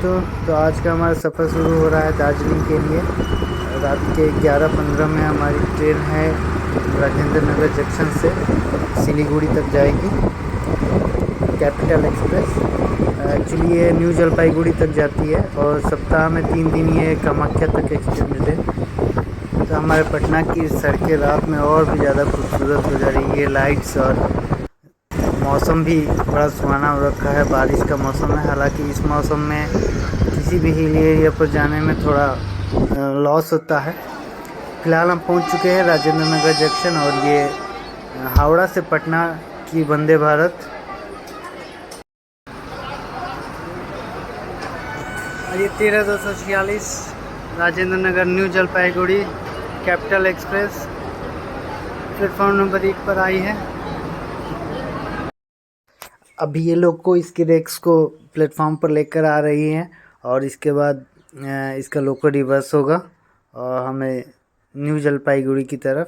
दोस्तों, तो आज का हमारा सफ़र शुरू हो रहा है दार्जिलिंग के लिए। रात के 11:15 में हमारी ट्रेन है राजेंद्र नगर जंक्शन से सिलीगुड़ी तक जाएगी, कैपिटल एक्सप्रेस। एक्चुअली ये न्यू जलपाईगुड़ी तक जाती है और सप्ताह में 3 दिन ये कामाख्या तक एक्सटेंडेड है। तो हमारे पटना की सड़कें रात में और भी ज़्यादा खूबसूरत हो जा रही है। लाइट्स और मौसम भी बड़ा सुहाना हो रखा है, बारिश का मौसम है। हालांकि इस मौसम में किसी भी हिल एरिया पर जाने में थोड़ा लॉस होता है। फिलहाल हम पहुंच चुके हैं राजेंद्र नगर जंक्शन और ये हावड़ा से पटना की वंदे भारत। और ये 13:246 Rajendra Nagar new Jalpaiguri Capital Express platform number 1 पर आई है। अभी ये लोग को इसके रेक्स को प्लेटफॉर्म पर लेकर आ रही हैं और इसके बाद इसका लोकल रिवर्स होगा और हमें न्यू जलपाईगुड़ी की तरफ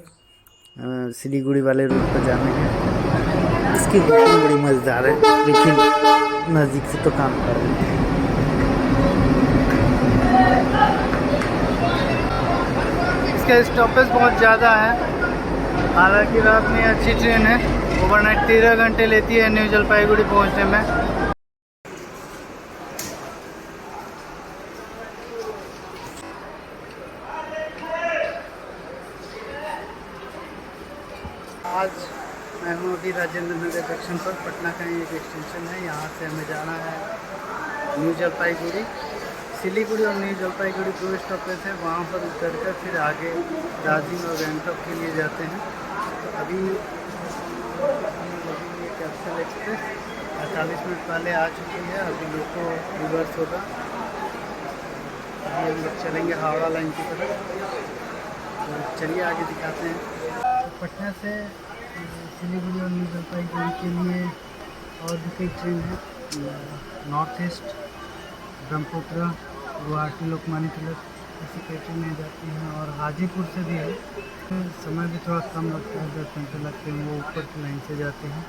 सिलीगुड़ी वाले रूट पर जाने हैं। इसकी रूटिंग बड़ी मज़ेदार है, लेकिन नज़दीक से तो काम कर रही है। इसका स्टॉपेज बहुत ज़्यादा है, हालांकि रात में अच्छी ट्रेन है। ओवरनाइट 13 घंटे लेती है न्यू जलपाईगुड़ी पहुंचने में। आज मैं हूँ अभी राजेंद्र नगर जंक्शन पर। पटना का एक एक्सटेंशन है, यहाँ से हमें जाना है न्यू जलपाईगुड़ी। सिलीगुड़ी और न्यू जलपाईगुड़ी 2 स्टॉपेज है, वहाँ पर उतरकर फिर आगे दार्जिलिंग और गंगटोक के लिए जाते हैं। तो अभी कैपिटल एक्सप्रेस 48 मिनट पहले आ चुकी है। अभी लोग को रिवर्स होगा। अभी हम लोग चलेंगे हावड़ा लाइन की तरफ। तो चलिए आगे दिखाते हैं। तो पटना से सिलीगुड़ी और न्यू जलपाईगुड़ी के लिए और भी कई ट्रेन है। नॉर्थ ईस्ट, ब्रह्मपुत्र, गुवाहाटी, लोकमान्य तिलक, ऐसी कई ट्रेनें जाती हैं। और हाजीपुर से भी है, समय भी थोड़ा कम लगता है, 10 घंटे लगते हैं। वो ऊपर की लाइन से जाते हैं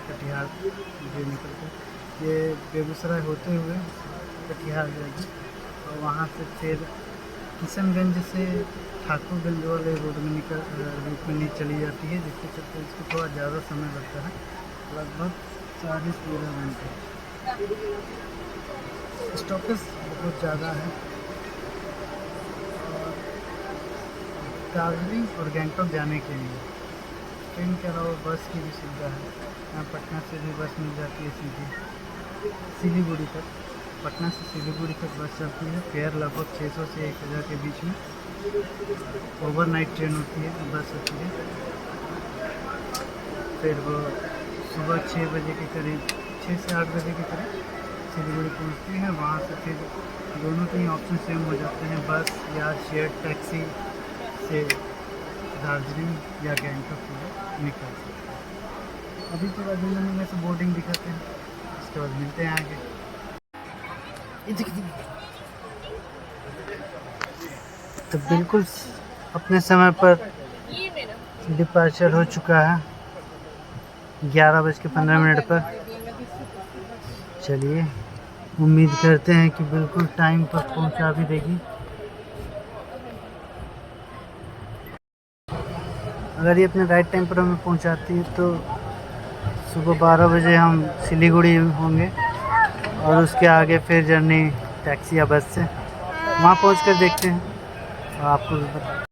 कटिहार जो निकल कर ये बेगूसराय होते हुए कटिहार जाएगी और वहाँ से फिर किशनगंज से ठाकुरगंज वाले रूट में चली जाती है, जिसके चलते इसको थोड़ा ज़्यादा समय लगता है, लगभग 40-13 घंटे। स्टॉपेज बहुत ज़्यादा है। दार्जिलिंग और गंगटोक जाने के लिए ट्रेन के अलावा बस की भी सुविधा है। यहाँ पटना से भी बस मिल जाती है सीधी सिलीगुड़ी तक। पटना से सिलीगुड़ी तक बस चलती है। फेयर लगभग 600 से 1000 के बीच में। ओवरनाइट ट्रेन होती है, बस होती है। फिर वो सुबह 6 बजे के करीब, 6 से 8 बजे के करीब सिलीगुड़ी पहुँचती है। वहाँ से फिर दोनों के ही ऑप्शन सेम हो जाते हैं, बस या शेयर टैक्सी से दार्जिलिंग या गंगटोक के लिए निकल सकते हैं। अभी तो राजेंद्र नगर से बोर्डिंग दिखाते हैं, उसके बाद मिलते हैं आगे। तो बिल्कुल अपने समय पर डिपार्चर हो चुका है 11:15 पर। चलिए उम्मीद करते हैं कि बिल्कुल टाइम पर पहुंचा भी देगी। अगर ये अपने राइट टाइम पर हमें पहुंचाती है तो सुबह 12 बजे हम सिलीगुड़ी होंगे और उसके आगे फिर जर्नी टैक्सी या बस से वहाँ पहुंचकर देखते हैं और आपको भी बता।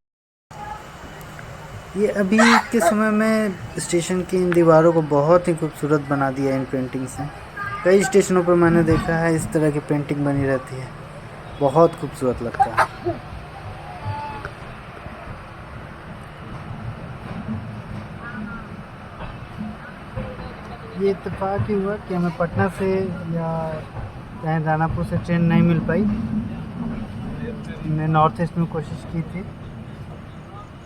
ये अभी के समय में स्टेशन की इन दीवारों को बहुत ही खूबसूरत बना दिया इन पेंटिंग से। कई स्टेशनों पर मैंने देखा है इस तरह की पेंटिंग बनी रहती है, बहुत खूबसूरत लगता है। ये इत्तेफाक ही हुआ कि हमें पटना से या कहीं दानापुर से ट्रेन नहीं मिल पाई। हमने नॉर्थ ईस्ट में कोशिश की थी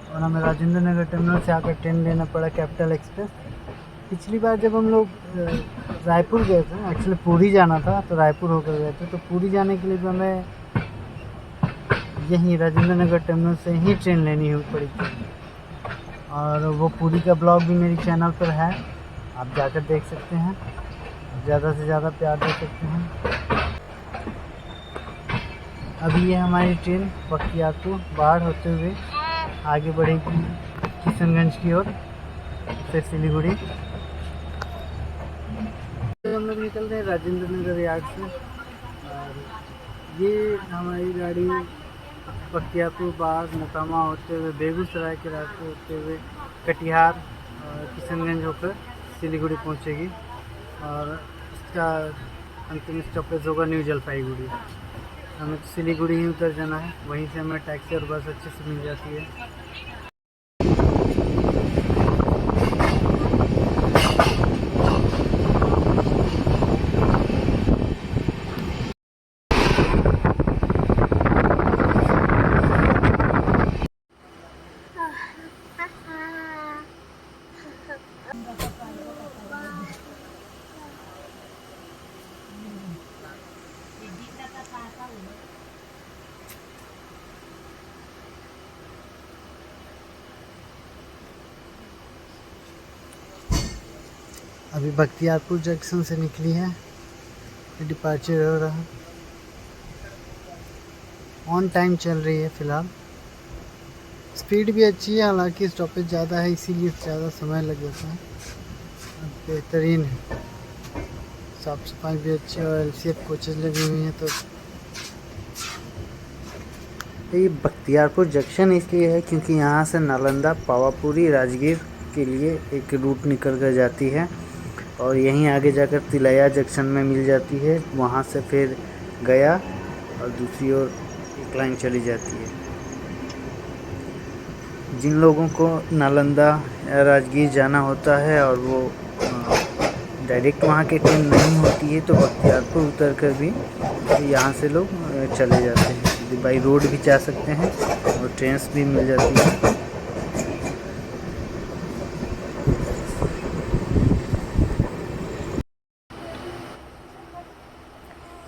और हमें राजेंद्र नगर टर्मिनल से आकर ट्रेन लेना पड़ा कैपिटल एक्सप्रेस। पिछली बार जब हम लोग रायपुर गए थे, एक्चुअली पुरी जाना था, तो रायपुर होकर गए थे। तो पुरी जाने के लिए भी हमें यहीं राजेंद्र नगर टर्मिनल से ही ट्रेन लेनी हुई पड़ी थी। और वो पुरी का ब्लॉग भी मेरी चैनल पर है, आप जाकर देख सकते हैं। ज़्यादा से ज़्यादा प्यार दे सकते हैं। अभी ये हमारी ट्रेन बख्तियारपुर बाढ़ होते हुए आगे बढ़ेगी किशनगंज की ओर, फिर सिलीगुड़ी। तो हम लोग निकल रहे हैं राजेंद्र नगर यार्ड से, और ये हमारी गाड़ी बख्तियारपुर बाढ़ मोकामा होते हुए बेगूसराय के रास्ते होते हुए कटिहार और किशनगंज होकर सिलीगुड़ी पहुंचेगी, और इसका अंतिम स्टॉपेज होगा न्यू जलपाईगुड़ी। हमें तो सिलीगुड़ी ही उतर जाना है, वहीं से हमें टैक्सी और बस अच्छे से मिल जाती है। अभी बख्तियारपुर जंक्शन से निकली है, डिपार्चर हो रहा है, ऑन टाइम चल रही है फ़िलहाल। स्पीड भी अच्छी है, हालांकि स्टॉपेज ज़्यादा है इसीलिए ज़्यादा समय लग जाता है। बेहतरीन है, साफ़ सफाई भी अच्छी है और LCF कोचेज लगी हुई हैं। तो ये बख्तियारपुर जंक्शन इसलिए है क्योंकि यहाँ से नालंदा, पावापुरी, राजगीर के लिए एक रूट निकल कर जाती है, और यहीं आगे जाकर तिलैया जंक्शन में मिल जाती है। वहाँ से फिर गया और दूसरी ओर एक लाइन चली जाती है। जिन लोगों को नालंदा या राजगीर जाना होता है और वो डायरेक्ट वहाँ की ट्रेन नहीं होती है, तो बख्तियारपुर उतर कर भी यहाँ से लोग चले जाते हैं। बाई रोड भी जा सकते हैं और ट्रेन्स भी मिल जाती है।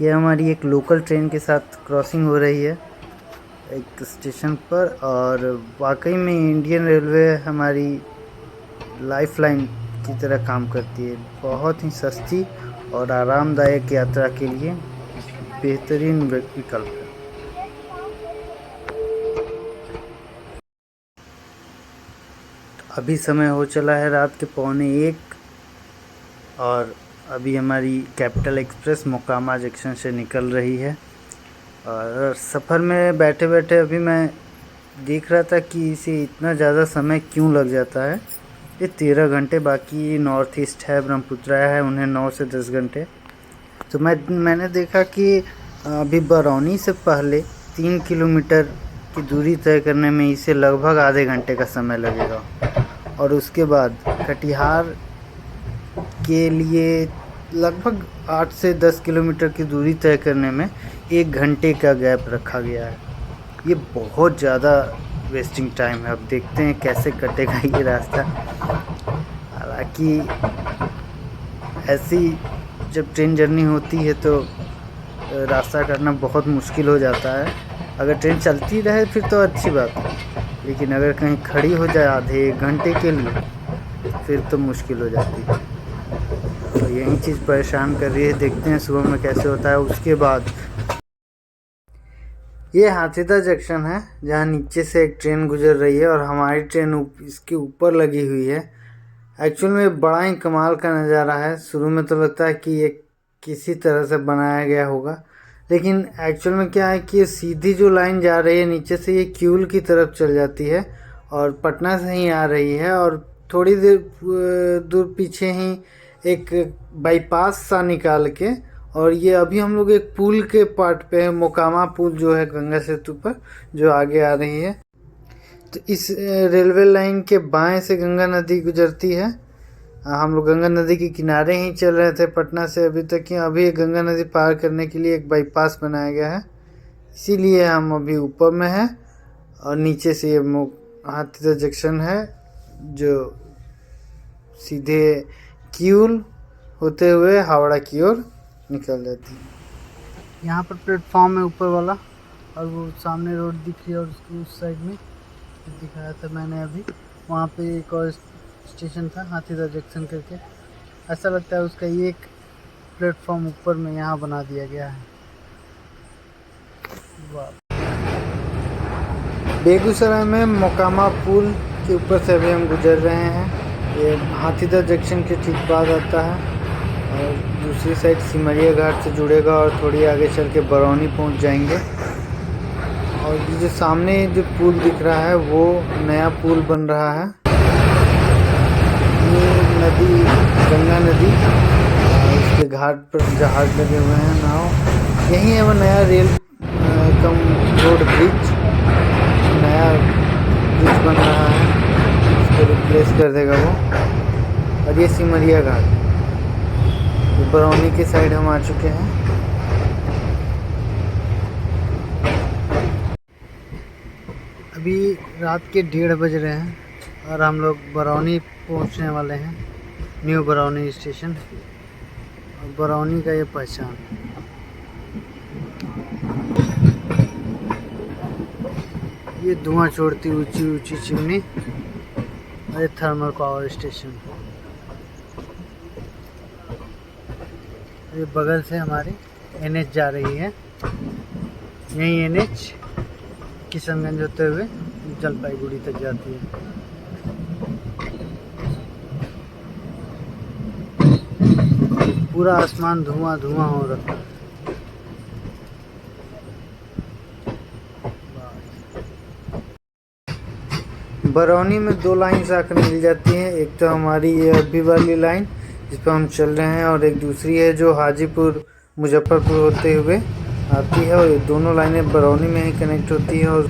ये हमारी एक लोकल ट्रेन के साथ क्रॉसिंग हो रही है एक स्टेशन पर, और वाकई में इंडियन रेलवे हमारी लाइफलाइन की तरह काम करती है। बहुत ही सस्ती और आरामदायक यात्रा के लिए बेहतरीन विकल्प है। अभी समय हो चला है रात के 1:15, और अभी हमारी कैपिटल एक्सप्रेस मोकामा जंक्शन से निकल रही है। और सफ़र में बैठे बैठे अभी मैं देख रहा था कि इसे इतना ज़्यादा समय क्यों लग जाता है। ये 13 घंटे, बाकी नॉर्थ ईस्ट है, ब्रह्मपुत्रा है, उन्हें 9 से 10 घंटे। तो मैंने देखा कि अभी बरौनी से पहले 3 किलोमीटर की दूरी तय करने में इसे लगभग आधे घंटे का समय लगेगा, और उसके बाद कटिहार के लिए लगभग 8 से 10 किलोमीटर की दूरी तय करने में 1 घंटे का गैप रखा गया है। ये बहुत ज़्यादा वेस्टिंग टाइम है। अब देखते हैं कैसे कटेगा ये रास्ता। हालांकि ऐसी जब ट्रेन जर्नी होती है तो रास्ता करना बहुत मुश्किल हो जाता है। अगर ट्रेन चलती रहे फिर तो अच्छी बात है, लेकिन अगर कहीं खड़ी हो जाए आधे 1 घंटे के लिए फिर तो मुश्किल हो जाती है। तो यही चीज़ परेशान कर रही है। देखते हैं सुबह में कैसे होता है। उसके बाद ये हाथीदा जंक्शन है जहाँ नीचे से एक ट्रेन गुजर रही है और हमारी ट्रेन इसके ऊपर लगी हुई है। एक्चुअल में बड़ा ही कमाल का नज़ारा है। शुरू में तो लगता है कि ये किसी तरह से बनाया गया होगा, लेकिन एक्चुअल में क्या है कि ये सीधी जो लाइन जा रही है नीचे से, ये क्यूल की तरफ चल जाती है और पटना से ही आ रही है। और थोड़ी देर दूर पीछे ही एक बाईपास सा निकाल के, और ये अभी हम लोग एक पुल के पार्ट पे है, मोकामा पुल जो है गंगा सेतु पर, जो आगे आ रही है। तो इस रेलवे लाइन के बाएं से गंगा नदी गुजरती है। हम लोग गंगा नदी के किनारे ही चल रहे थे पटना से अभी तक कि अभी गंगा नदी पार करने के लिए एक बाईपास बनाया गया है, इसीलिए हम अभी ऊपर में हैं। और नीचे से ये हाथीदा जंक्शन है जो सीधे किऊल होते हुए हावड़ा की ओर निकल जाती है। यहाँ पर प्लेटफॉर्म है ऊपर वाला, और वो सामने रोड दिख रही है, और उसकी उस साइड में दिखाया था मैंने अभी, वहाँ पे एक और स्टेशन था हाथीदा जंक्शन करके। ऐसा लगता है उसका एक प्लेटफॉर्म ऊपर में यहाँ बना दिया गया है। बेगूसराय में मोकामा पुल के ऊपर से अभी हम गुजर रहे हैं। ये हाथीदह जंक्शन के ठीक बाद आता है और दूसरी साइड सिमरिया घाट से जुड़ेगा और थोड़ी आगे चल के बरौनी पहुंच जाएंगे। और ये जो सामने जो पुल दिख रहा है वो नया पुल बन रहा है। ये नदी गंगा नदी, इसके घाट पर जहाज लगे हुए हैं, नाव। यही है वो नया रेल कम रोड ब्रिज, नया ब्रिज बन रहा है, इसको रिप्लेस कर देगा वो। और ये सिमरिया घाट, तो बरौनी के साइड हम आ चुके हैं। अभी रात के 1:30 बज रहे हैं और हम लोग बरौनी पहुंचने वाले हैं, न्यू बरौनी स्टेशन। और बरौनी का ये पहचान, ये धुआं छोड़ती ऊंची ऊंची चिमनी, और ये थर्मल पावर स्टेशन। ये बगल से हमारी NH जा रही है, यही NH किशनगंज होते हुए जलपाईगुड़ी तक जाती है। पूरा आसमान धुआं धुआं हो रखा है। बरौनी में 2 लाइन आकर मिल जाती हैं। एक तो हमारी ये अभी वाली लाइन जिस पर हम चल रहे हैं, और एक दूसरी है जो हाजीपुर मुजफ्फरपुर होते हुए आती है। और ये दोनों लाइनें बरौनी में ही कनेक्ट होती हैं। और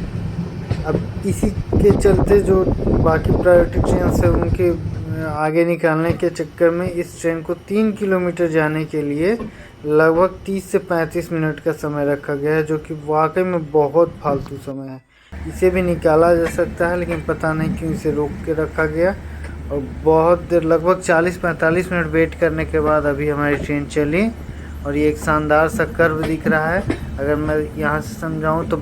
अब इसी के चलते जो बाकी प्रायोरिटी ट्रेन है उनके आगे निकालने के चक्कर में इस ट्रेन को 3 किलोमीटर जाने के लिए लगभग 30 से 35 मिनट का समय रखा गया है, जो कि वाकई में बहुत फालतू समय है। इसे भी निकाला जा सकता है, लेकिन पता नहीं क्यों इसे रोक के रखा गया। और बहुत देर, लगभग 40-45 मिनट वेट करने के बाद अभी हमारी ट्रेन चली। और ये एक शानदार सा कर्व दिख रहा है। अगर मैं यहाँ से समझाऊँ तो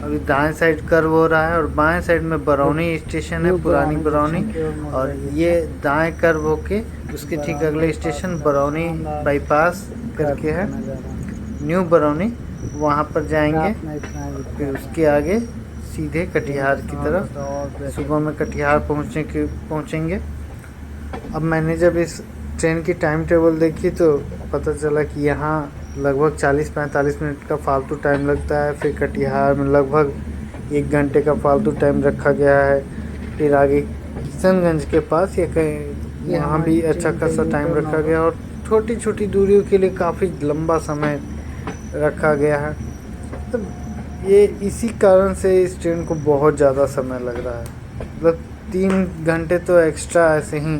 अभी दाएं साइड कर्व हो रहा है और बाएं साइड में बरौनी स्टेशन है, पुरानी बरौनी। और ये दाएं कर्व होके उसके ठीक अगले स्टेशन बरौनी बाईपास करके है, न्यू बरौनी, वहाँ पर जाएंगे। फिर उसके आगे सीधे कटिहार की तरफ, सुबह में कटिहार पहुँचेंगे। अब मैंने जब इस ट्रेन की टाइम टेबल देखी तो पता चला कि यहाँ लगभग 40-45 मिनट का फालतू टाइम लगता है। फिर कटिहार में लगभग 1 घंटे का फालतू टाइम रखा गया है। फिर आगे किशनगंज के पास या कहीं यहाँ भी अच्छा खासा टाइम रखा गया, और छोटी छोटी दूरियों के लिए काफ़ी लंबा समय रखा गया है। तो ये इसी कारण से इस ट्रेन को बहुत ज़्यादा समय लग रहा है। मतलब 3 घंटे तो एक्स्ट्रा ऐसे ही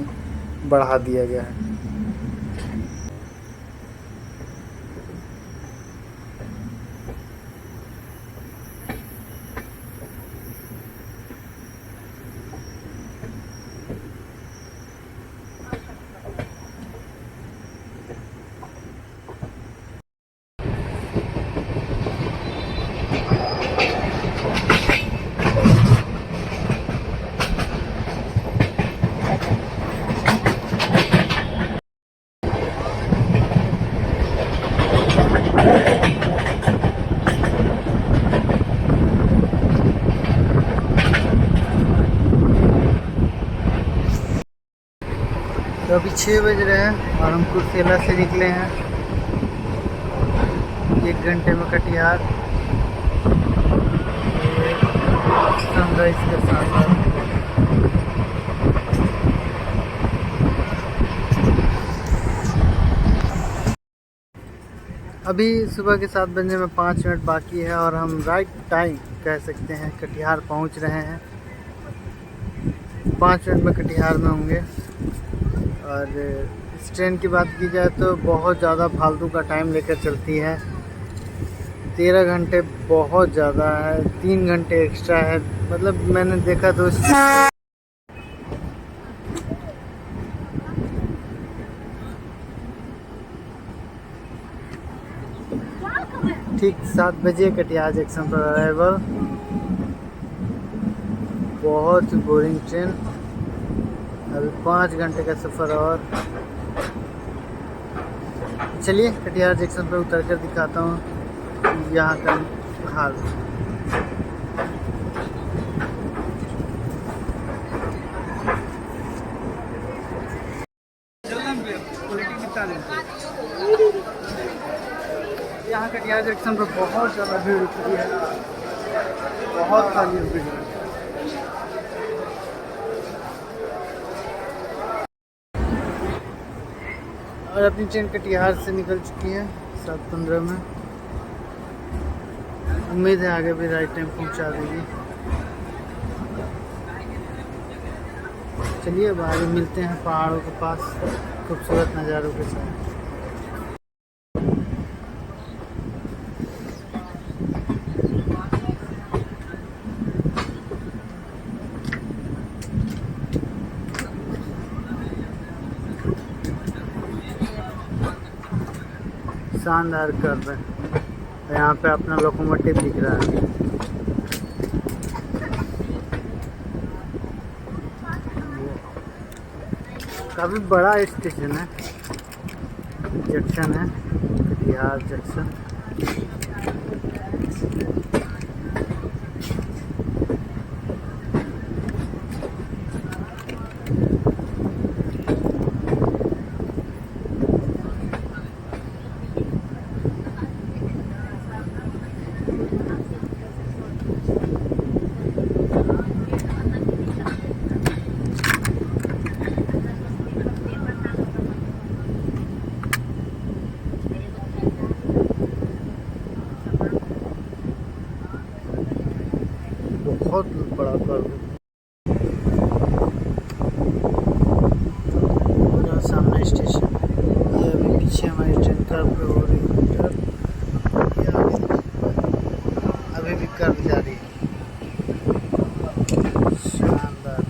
बढ़ा दिया गया है। तो अभी 6 बज रहे हैं और हम कुर्सेला से निकले हैं। 1 घंटे में कटिहार, सनराइज के साथ। अभी सुबह के 7 बजने में 5 मिनट बाकी है और हम राइट टाइम कह सकते हैं कटिहार पहुंच रहे हैं। 5 मिनट में कटिहार में होंगे। और इस ट्रेन की बात की जाए तो बहुत ज़्यादा फालतू का टाइम लेकर चलती है। 13 घंटे बहुत ज़्यादा है, 3 घंटे एक्स्ट्रा है। मतलब मैंने देखा तो ठीक 7 बजे कटिहार जंक्शन पर अराइवल। बहुत बोरिंग ट्रेन। अभी 5 घंटे का सफ़र और। चलिए कटिहार जंक्शन पर उतर कर दिखाता हूँ यहाँ का खाल। यहाँ कटिहार जंक्शन पर बहुत ज़्यादा भीड़ उठती है, बहुत खाली भीड़ है। और अपनी ट्रेन कटिहार से निकल चुकी है 7:15 में। उम्मीद है आगे भी राइट टाइम पहुंचा देगी। चलिए अब आगे मिलते हैं पहाड़ों के पास खूबसूरत नज़ारों के साथ। शानदार कर्व है, यहाँ पे अपना लोकोमोटिव दिख रहा है। काफ़ी बड़ा स्टेशन है, जंक्शन है कटिहार जंक्शन। बहुत बड़ा कर्व है। पूरा सामने स्टेशन, ये अभी पीछे हमारी ट्रेन कर्व पे हो रही है। अभी भी कर्व जा रही है, शानदार।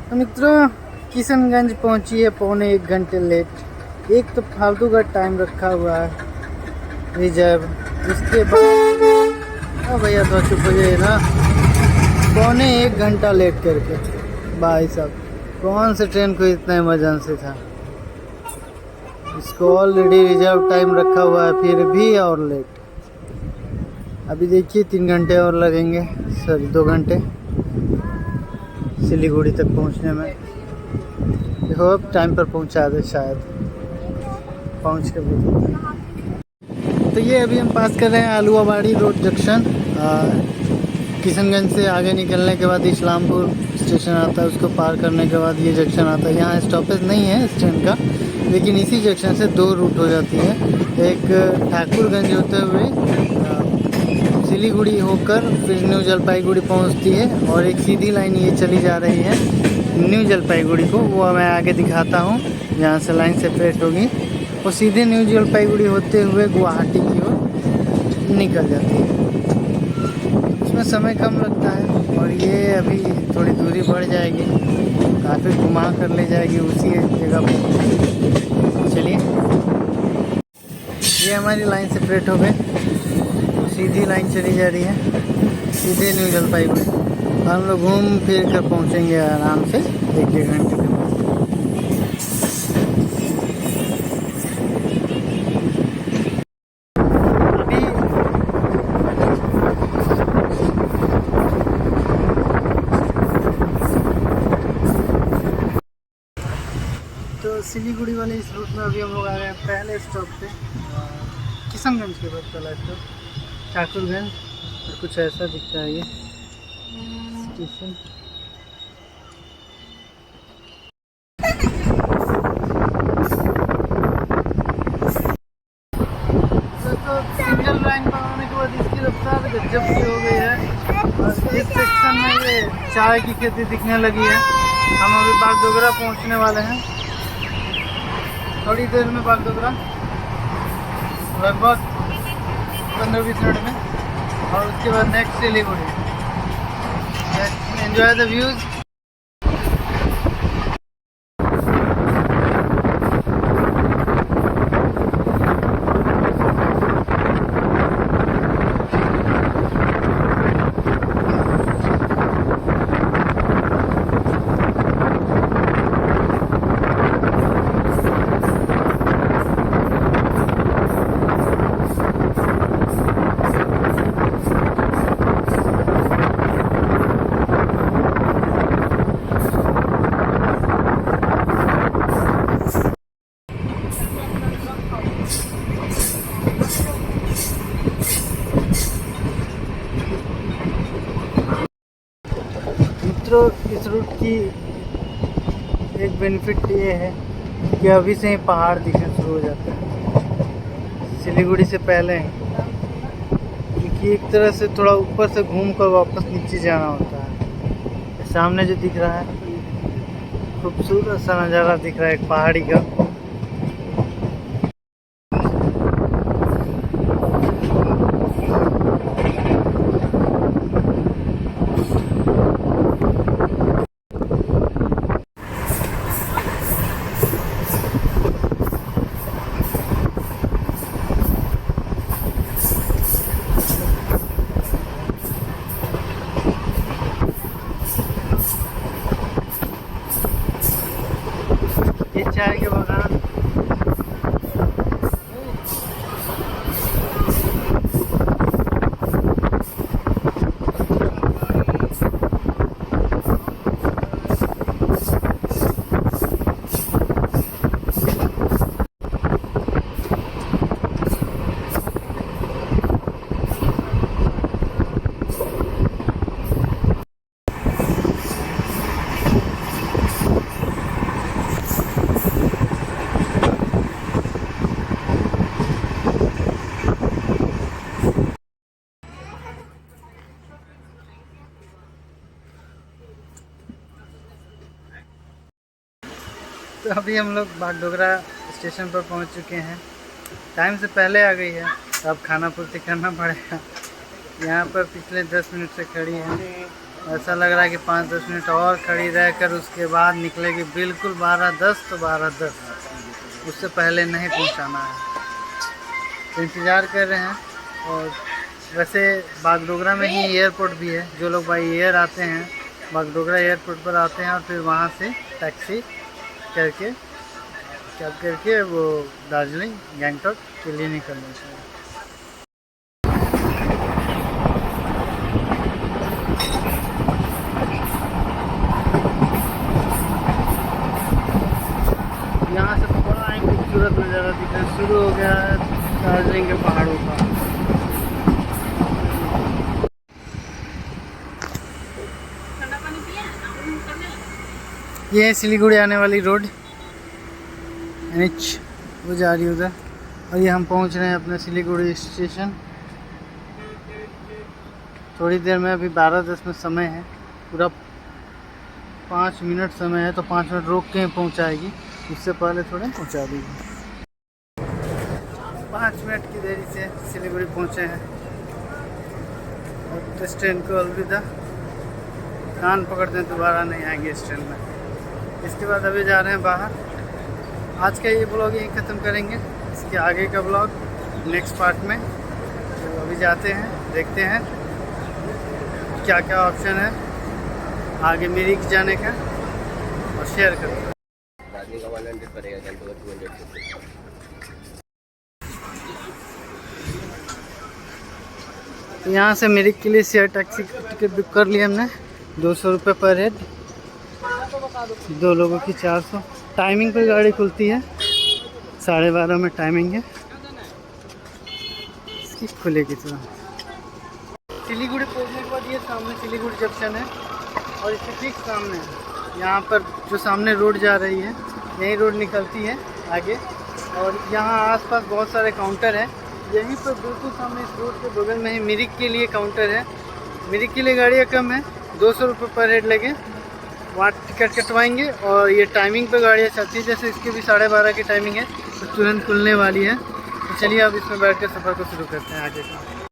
तो मित्रों, किशनगंज पहुंची है 1.25 घंटे लेट। एक तो फालतू का टाइम रखा हुआ है रिजर्व, उसके बाद भैया तो चुप हो जाइए ना। 1.25 घंटा लेट करके भाई साहब, कौन से ट्रेन को इतना इमरजेंसी था। इसको ऑलरेडी रिजर्व टाइम रखा हुआ है, फिर भी और लेट। अभी देखिए 3 घंटे और लगेंगे, सॉरी 2 घंटे सिलीगुड़ी तक पहुंचने में। देखो अब टाइम पर पहुंचा दे, शायद पहुंच के भी। तो ये अभी हम पास कर रहे हैं आलूवाबाड़ी रोड जंक्शन। किशनगंज से आगे निकलने के बाद इस्लामपुर स्टेशन आता है, उसको पार करने के बाद ये जंक्शन आता है। यहाँ स्टॉपेज नहीं है इस ट्रेन का, लेकिन इसी जंक्शन से 2 रूट हो जाती है। एक ठाकुरगंज होते हुए सिलीगुड़ी होकर फिर न्यू जलपाईगुड़ी पहुँचती है, और एक सीधी लाइन ये चली जा रही है न्यू जलपाईगुड़ी को। वो मैं आगे दिखाता हूँ, यहाँ से लाइन सेपरेट होगी, वो सीधे न्यू जलपाईगुड़ी होते हुए गुवाहाटी की ओर निकल जाती है। उसमें समय कम लगता है, और ये अभी थोड़ी दूरी बढ़ जाएगी, काफ़ी घुमा कर ले जाएगी उसी जगह पर। चलिए, ये हमारी लाइन सेपरेट हो गई, सीधी लाइन चली जा रही है सीधे न्यू जलपाईगुड़ी। हम लोग घूम फिर कर पहुँचेंगे आराम से 1-1.5 घंटे के बाद। तो सिलीगुड़ी वाले इस रूट में अभी हम लोग आ गए हैं पहले स्टॉप पे, किशनगंज के बाद पहला स्टॉप ठाकुरगंज। और कुछ ऐसा दिखता है ये स्टेशन। तो सिंगल लाइन पर होने के बाद इसकी रफ्तार गजब की हो गई है, और इस सेक्शन में ये चाय की खेती दिखने लगी है। हम अभी बागडोगरा पहुंचने वाले हैं, थोड़ी देर में बागडोगरा, लगभग 15-20 मिनट में, और उसके बाद next Siliguri. Enjoy the views. इस रूट की एक बेनिफिट ये है कि अभी से ही पहाड़ दिखना शुरू हो जाता है सिलीगुड़ी से पहले, क्योंकि एक तरह से थोड़ा ऊपर से घूम कर वापस नीचे जाना होता है। सामने जो दिख रहा है खूबसूरत सा नज़ारा दिख रहा है एक पहाड़ी का। ये चाय के बागान तो अभी हम लोग बागडोगरा स्टेशन पर पहुंच चुके हैं। टाइम से पहले आ गई है, तो अब खाना पूर्ति करना पड़ेगा। यहाँ पर पिछले 10 मिनट से खड़ी है, ऐसा लग रहा है कि 5-10 मिनट और खड़ी रहकर उसके बाद निकलेगी। बिल्कुल 12:10 तो 12:10, उससे पहले नहीं पहुँचाना है। तो इंतज़ार कर रहे हैं। और वैसे बागडोगरा में ही एयरपोर्ट भी है। जो लोग बाई एयर आते हैं बागडोगरा एयरपोर्ट पर आते हैं और फिर वहाँ से टैक्सी करके कैब करके वो दार्जिलिंग गैंगटॉक के लिए निकलना चाहिए। यहाँ से बड़ा ही खूबसूरत नज़ारा दिखना शुरू हो गया है दार्जिलिंग के पहाड़ों का। ये है सिलीगुड़ी आने वाली रोड, NH वो जा रही है उधर। और ये हम पहुंच रहे हैं अपने सिलीगुड़ी स्टेशन। थोड़ी देर में, अभी 12:10 में समय है, पूरा 5 मिनट समय है, तो 5 मिनट रोक के पहुंचाएगी। उससे पहले थोड़े पहुंचा देगी। 5 मिनट की देरी से सिलीगुड़ी पहुंचे हैं। और इस ट्रेन को अलविदा, कान पकड़ते हैं, दोबारा नहीं आएंगे इस ट्रेन में। इसके बाद अभी जा रहे हैं बाहर। आज का ये ब्लॉग यहीं ख़त्म करेंगे। इसके आगे का ब्लॉग नेक्स्ट पार्ट में। तो अभी जाते हैं, देखते हैं क्या क्या ऑप्शन है आगे मिरिक जाने का, और शेयर करते हैं। तो यहाँ से मिरिक के लिए शेयर टैक्सी टिकट बुक कर लिया हमने, 200 रुपये पर हेड, 2 लोगों की 400। टाइमिंग पर गाड़ी खुलती है, 12:30 में टाइमिंग है इसकी, खुलेगी तुरंत। सिलीगुड़ी पहुंचने के बाद ये सामने सिलीगुड़ी जंक्शन है, और इसके ठीक सामने है। यहाँ पर जो सामने रोड जा रही है, यही रोड निकलती है आगे। और यहाँ आसपास बहुत सारे काउंटर हैं। यहीं पर बिल्कुल सामने इस रोड के बगल में ही मिरिक के लिए काउंटर है। मिरिक के लिए गाड़ियाँ कम है, 200 रुपये पर हेड लगे, वहाँ टिकट कटवाएंगे। और ये टाइमिंग पे गाड़ियाँ चलती है, जैसे इसकी भी 12:30 की टाइमिंग है, तो तुरंत खुलने वाली है। तो चलिए अब इसमें बैठ कर सफ़र को शुरू करते हैं आगे का।